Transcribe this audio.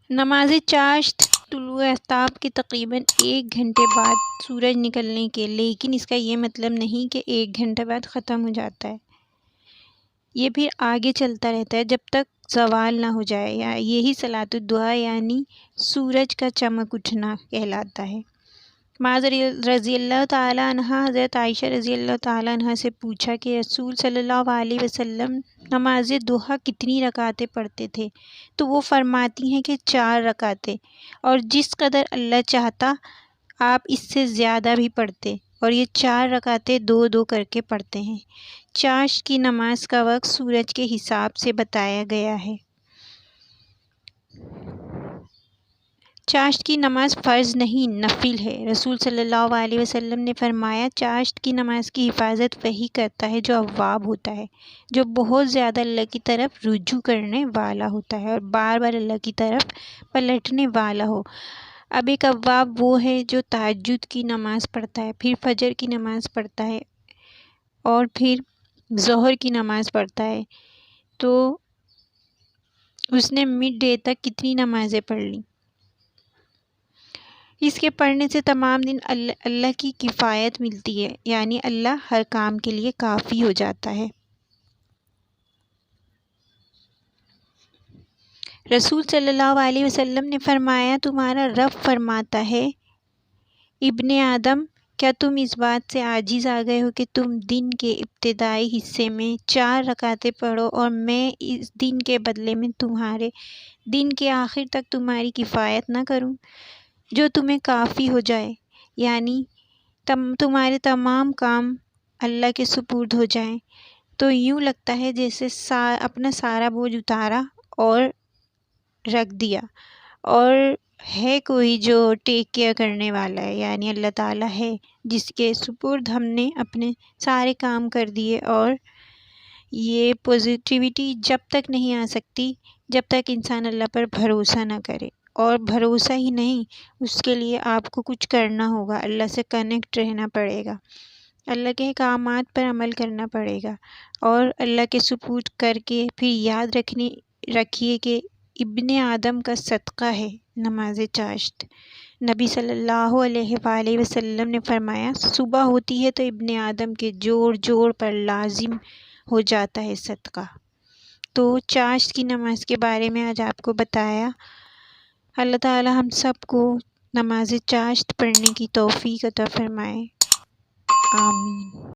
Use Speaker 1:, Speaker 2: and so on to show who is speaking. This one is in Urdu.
Speaker 1: نماز چاشت طلوع آفتاب کے تقریباً 1 گھنٹے بعد سورج نکلنے کے، لیکن اس کا یہ مطلب نہیں کہ 1 گھنٹے بعد ختم ہو جاتا ہے۔ یہ پھر آگے چلتا رہتا ہے جب تک زوال نہ ہو جائے، یہی صلاۃ الضحیٰ یعنی سورج کا چمک اٹھنا کہلاتا ہے۔ معاذ رضی اللہ تعالیٰ عنہا حضرت عائشہ رضی اللہ تعالیٰ عنہا سے پوچھا کہ رسول صلی اللہ علیہ وسلم نماز ضحیٰ کتنی رکعتیں پڑھتے تھے؟ تو وہ فرماتی ہیں کہ 4 رکعتیں، اور جس قدر اللہ چاہتا آپ اس سے زیادہ بھی پڑھتے، اور یہ 4 رکعتیں 2 کر کے پڑھتے ہیں۔ چاشت کی نماز کا وقت سورج کے حساب سے بتایا گیا ہے۔ چاشت کی نماز فرض نہیں، نفل ہے۔ رسول صلی اللہ علیہ وسلم نے فرمایا، چاشت کی نماز کی حفاظت وہی کرتا ہے جو اواب ہوتا ہے، جو بہت زیادہ اللہ کی طرف رجوع کرنے والا ہوتا ہے اور بار بار اللہ کی طرف پلٹنے والا ہو۔ اب ایک اواب وہ ہے جو تہجد کی نماز پڑھتا ہے، پھر فجر کی نماز پڑھتا ہے اور پھر ظہر کی نماز پڑھتا ہے، تو اس نے مڈ ڈے تک کتنی نمازیں پڑھ لیں؟ اس کے پڑھنے سے تمام دن اللہ کی کفایت ملتی ہے، یعنی اللہ ہر کام کے لیے کافی ہو جاتا ہے۔ رسول صلی اللہ علیہ وسلم نے فرمایا، تمہارا رب فرماتا ہے، ابن آدم، کیا تم اس بات سے عاجز آ گئے ہو کہ تم دن کے ابتدائی حصے میں 4 رکعتیں پڑھو اور میں اس دن کے بدلے میں تمہارے دن کے آخر تک تمہاری کفایت نہ کروں، جو تمہیں کافی ہو جائے، یعنی تمہارے تمام کام اللہ کے سپرد ہو جائیں۔ تو یوں لگتا ہے جیسے اپنا سارا بوجھ اتارا اور رکھ دیا، اور ہے کوئی جو ٹیک کیئر کرنے والا ہے، یعنی اللہ تعالیٰ ہے جس کے سپرد ہم نے اپنے سارے کام کر دیے۔ اور یہ پازیٹیوٹی جب تک نہیں آ سکتی جب تک انسان اللہ پر بھروسہ نہ کرے، اور بھروسہ ہی نہیں، اس کے لیے آپ کو کچھ کرنا ہوگا، اللہ سے کنیکٹ رہنا پڑے گا، اللہ کے احکامات پر عمل کرنا پڑے گا، اور اللہ کے سپرد کر کے پھر یاد رکھیے کہ ابن آدم کا صدقہ ہے نماز چاشت۔ نبی صلی اللہ علیہ وآلہ وسلم نے فرمایا، صبح ہوتی ہے تو ابن آدم کے جوڑ جوڑ پر لازم ہو جاتا ہے صدقہ۔ تو چاشت کی نماز کے بارے میں آج آپ کو بتایا۔ اللہ تعالی ہم سب کو نماز چاشت پڑھنے کی توفیق عطا فرمائے، آمین۔